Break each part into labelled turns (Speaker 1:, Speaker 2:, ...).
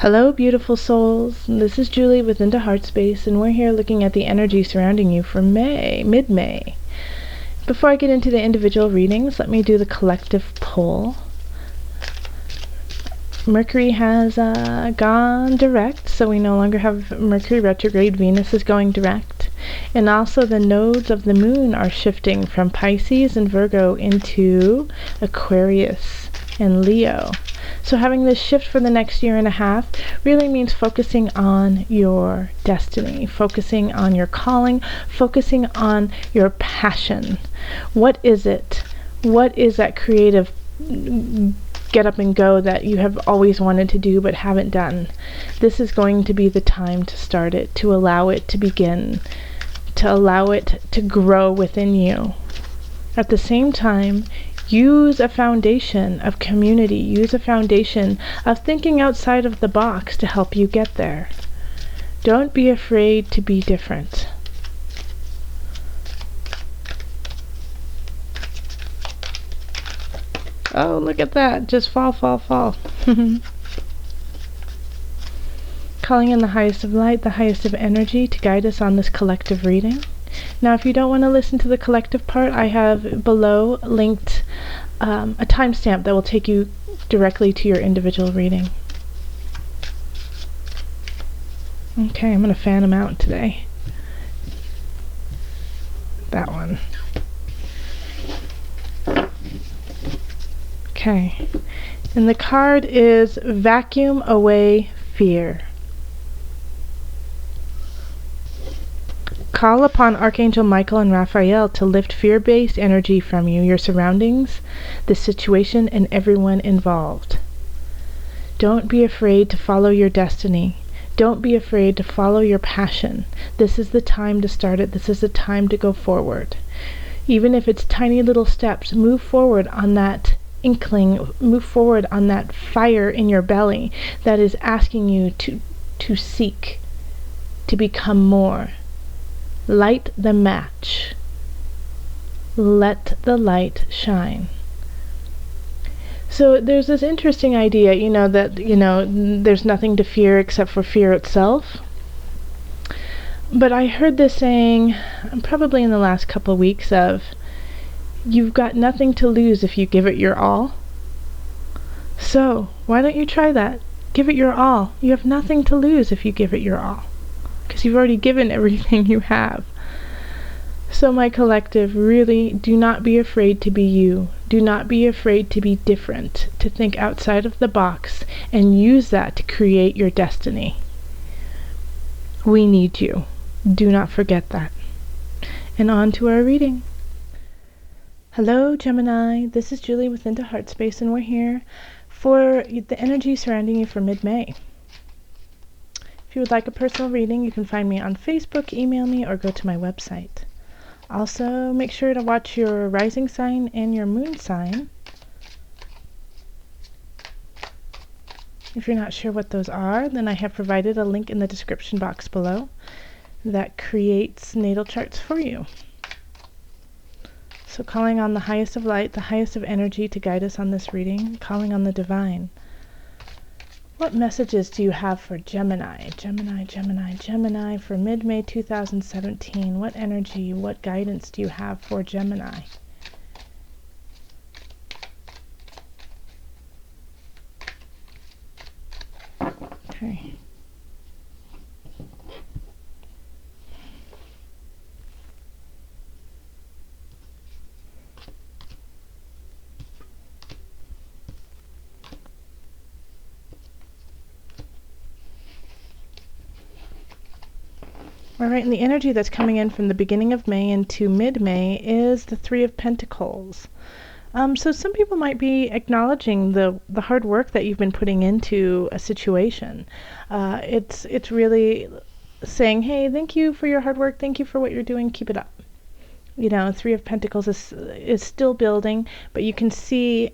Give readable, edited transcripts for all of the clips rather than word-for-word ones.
Speaker 1: Hello, beautiful souls. This is Julie with Heartspace, and we're here looking at the energy surrounding you for mid-May. Before I get into the individual readings, let me do the collective pull. Mercury has gone direct, so we no longer have Mercury retrograde. Venus is going direct. And also the nodes of the moon are shifting from Pisces and Virgo into Aquarius and Leo. So having this shift for the next year and a half really means focusing on your destiny, focusing on your calling, focusing on your passion. What is it? What is that creative get up and go that you have always wanted to do but haven't done? This is going to be the time to start it, to allow it to begin, to allow it to grow within you. At the same time, use a foundation of community, use a foundation of thinking outside of the box to help you get there. Don't be afraid to be different. Oh, look at that. Just fall. Calling in the highest of light, the highest of energy to guide us on this collective reading. Now, if you don't want to listen to the collective part, I have below linked a timestamp that will take you directly to your individual reading. Okay, I'm going to fan them out today. That one. Okay. And the card is Vacuum Away Fear. Call upon Archangel Michael and Raphael to lift fear-based energy from you, your surroundings, the situation, and everyone involved. Don't be afraid to follow your destiny. Don't be afraid to follow your passion. This is the time to start it. This is the time to go forward. Even if it's tiny little steps, move forward on that inkling, move forward on that fire in your belly that is asking you to seek, to become more. Light the match. Let the light shine. So there's this interesting idea, that there's nothing to fear except for fear itself. But I heard this saying, probably in the last couple weeks, of, you've got nothing to lose if you give it your all. So why don't you try that? Give it your all. You have nothing to lose if you give it your all, because you've already given everything you have. So my collective, really do not be afraid to be you. Do not be afraid to be different, to think outside of the box and use that to create your destiny. We need you. Do not forget that. And on to our reading. Hello, Gemini. This is Julie with Heartspace, and we're here for the energy surrounding you for mid-May. If you would like a personal reading, you can find me on Facebook, email me, or go to my website. Also, make sure to watch your rising sign and your moon sign. If you're not sure what those are, then I have provided a link in the description box below that creates natal charts for you. So calling on the highest of light, the highest of energy to guide us on this reading, calling on the divine. What messages do you have for Gemini? Gemini for mid-May 2017. What energy, what guidance do you have for Gemini? Okay. All right, and the energy that's coming in from the beginning of May into mid-May is the Three of Pentacles. So some people might be acknowledging the hard work that you've been putting into a situation. It's really saying, hey, thank you for your hard work. Thank you for what you're doing. Keep it up. Three of Pentacles is still building, but you can see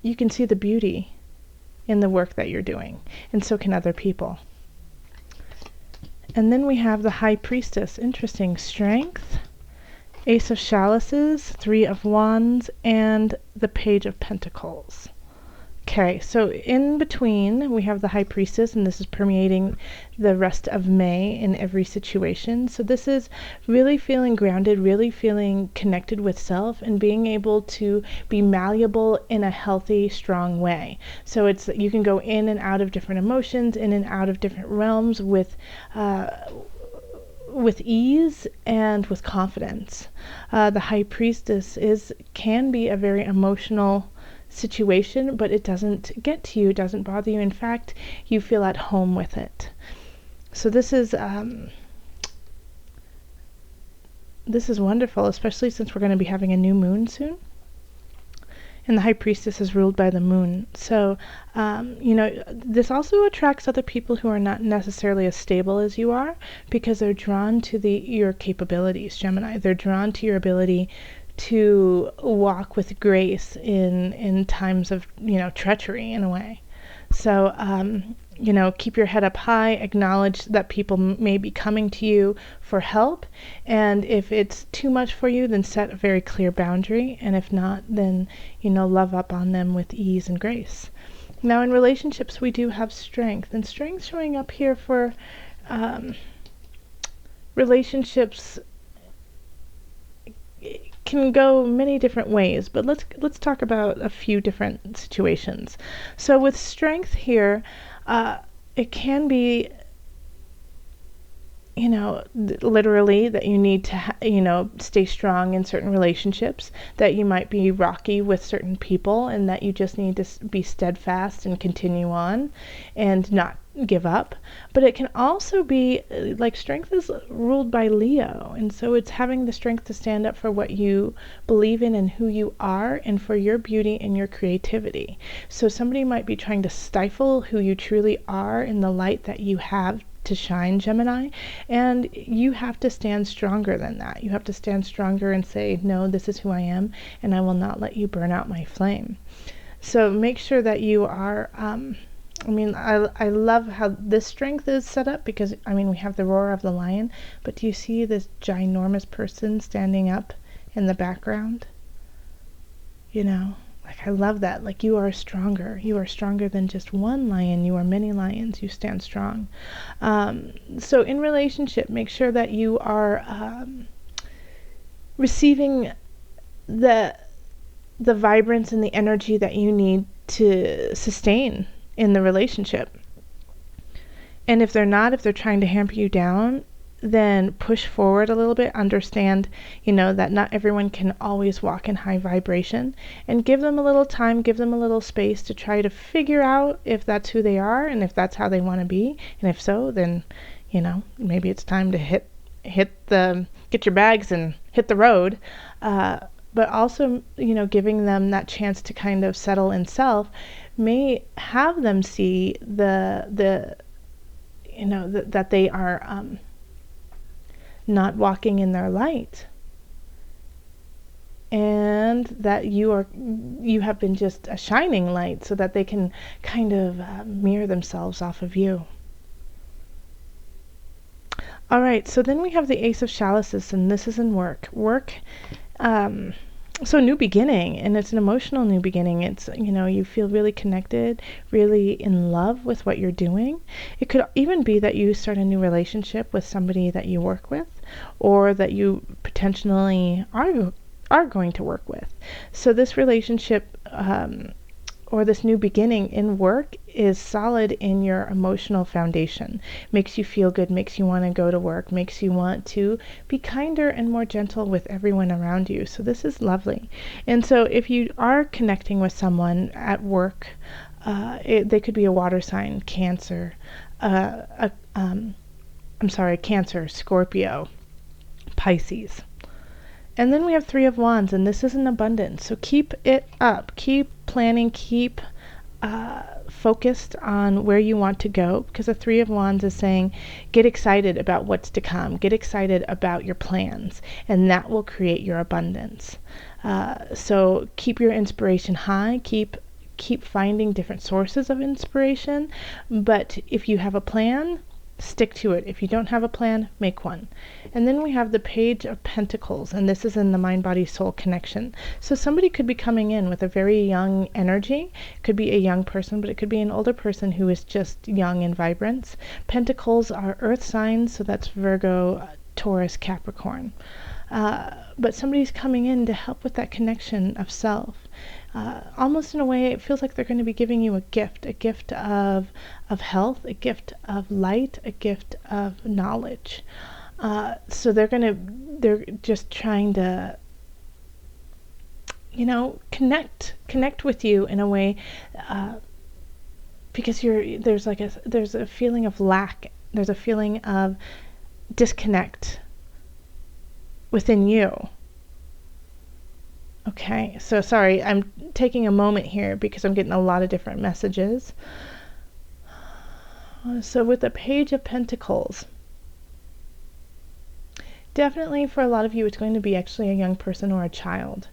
Speaker 1: the beauty in the work that you're doing, and so can other people. And then we have the High Priestess. Interesting. Strength, Ace of Chalices, Three of Wands, and the Page of Pentacles. Okay, so in between we have the High Priestess, and this is permeating the rest of May in every situation. So this is really feeling grounded, really feeling connected with self, and being able to be malleable in a healthy, strong way. So it's you can go in and out of different emotions, in and out of different realms with ease and with confidence. The High Priestess can be a very emotional situation, but it doesn't get to you, it doesn't bother you. In fact, you feel at home with it. So this is wonderful, especially since we're going to be having a new moon soon. And the High Priestess is ruled by the moon. So, this also attracts other people who are not necessarily as stable as you are, because they're drawn to your capabilities, Gemini. They're drawn to your ability to walk with grace in times of, treachery in a way. So, keep your head up high, acknowledge that people may be coming to you for help, and if it's too much for you, then set a very clear boundary, and if not, then, love up on them with ease and grace. Now, in relationships, we do have strength, and strength showing up here for relationships can go many different ways, but let's talk about a few different situations. So with strength here, it can be, literally that you need to, stay strong in certain relationships, that you might be rocky with certain people, and that you just need to be steadfast and continue on and not give up. But it can also be like strength is ruled by Leo, and so it's having the strength to stand up for what you believe in and who you are, and for your beauty and your creativity. So somebody might be trying to stifle who you truly are in the light that you have to shine, Gemini, and you have to stand stronger than that. You have to stand stronger and say, no, this is who I am, and I will not let you burn out my flame. So make sure that you are I love how this strength is set up, because we have the roar of the lion, but do you see this ginormous person standing up in the background? I love that. Like, you are stronger than just one lion. You are many lions. You stand strong. So in relationship, make sure that you are receiving the vibrance and the energy that you need to sustain in the relationship. And if they're trying to hamper you down, then push forward a little bit. Understand, that not everyone can always walk in high vibration, and give them a little time, give them a little space to try to figure out if that's who they are and if that's how they want to be. And if so, then, maybe it's time to get your bags and hit the road. But also, giving them that chance to kind of settle in self may have them see that they are not walking in their light, and that you have been just a shining light, so that they can kind of mirror themselves off of you. All right, so then we have the Ace of Chalices, and this is in work. So new beginning, and it's an emotional new beginning. It's, you feel really connected, really in love with what you're doing. It could even be that you start a new relationship with somebody that you work with, or that you potentially are going to work with. So this relationship, or this new beginning in work, is solid in your emotional foundation. Makes you feel good, makes you want to go to work, makes you want to be kinder and more gentle with everyone around you. So this is lovely. And so if you are connecting with someone at work, they could be a water sign, Cancer, Cancer, Scorpio, Pisces. And then we have Three of Wands, and this is an abundance. So keep it up. Keep planning. Keep focused on where you want to go, because the Three of Wands is saying, get excited about what's to come. Get excited about your plans, and that will create your abundance. So keep your inspiration high. Keep finding different sources of inspiration. But if you have a plan, stick to it. If you don't have a plan, make one. And then we have the Page of Pentacles, and this is in the mind, body, soul connection. So somebody could be coming in with a very young energy. It could be a young person, but it could be an older person who is just young and vibrant. Pentacles are earth signs, so that's Virgo, Taurus, Capricorn. But somebody's coming in to help with that connection of self. Almost in a way, it feels like they're going to be giving you a gift of health, a gift of light, a gift of knowledge. So they're just trying to, connect with you in a way, because there's a feeling of lack, there's a feeling of disconnect within you. Okay, so sorry, I'm taking a moment here because I'm getting a lot of different messages. So with the Page of Pentacles, definitely for a lot of you, it's going to be actually a young person or a child.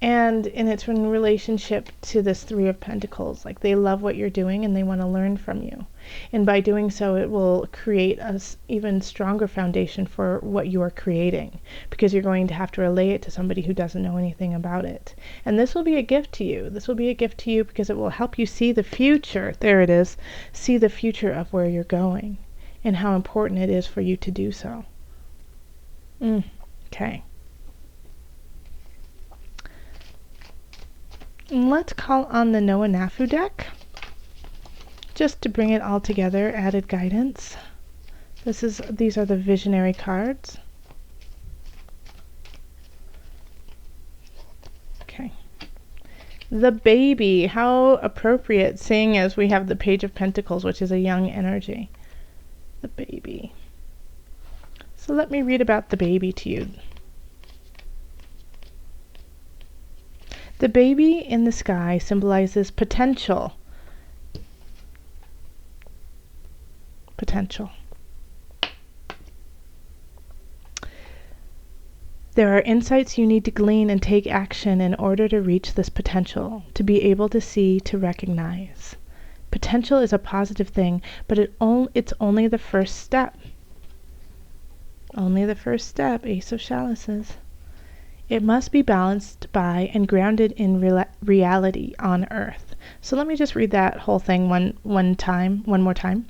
Speaker 1: And it's in relationship to this Three of Pentacles. Like, they love what you're doing and they want to learn from you. And by doing so, it will create an even stronger foundation for what you are creating, because you're going to have to relay it to somebody who doesn't know anything about it. And this will be a gift to you. This will be a gift to you because it will help you see the future. There it is. See the future of where you're going and how important it is for you to do so. Okay. Let's call on the Knafo deck, just to bring it all together, added guidance. These are the visionary cards. Okay. The baby, how appropriate, seeing as we have the Page of Pentacles, which is a young energy. The baby. So let me read about the baby to you. The baby in the sky symbolizes potential. Potential. There are insights you need to glean and take action in order to reach this potential, to be able to see, to recognize. Potential is a positive thing, but it's only the first step. Only the first step, Ace of Chalices. It must be balanced by and grounded in reality on earth. So let me just read that whole thing one more time.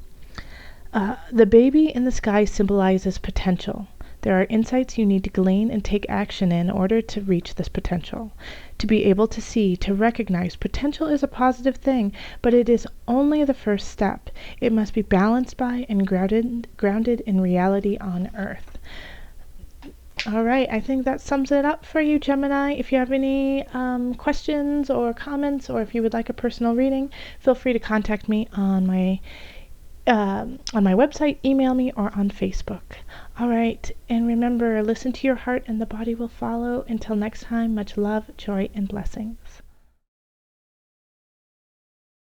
Speaker 1: The baby in the sky symbolizes potential. There are insights you need to glean and take action in order to reach this potential. To be able to see, to recognize, potential is a positive thing, but it is only the first step. It must be balanced by and grounded in reality on earth. All right, I think that sums it up for you, Gemini. If you have any questions or comments, or if you would like a personal reading, feel free to contact me on my website, email me, or on Facebook. All right, and remember, listen to your heart and the body will follow. Until next time, much love, joy, and blessings.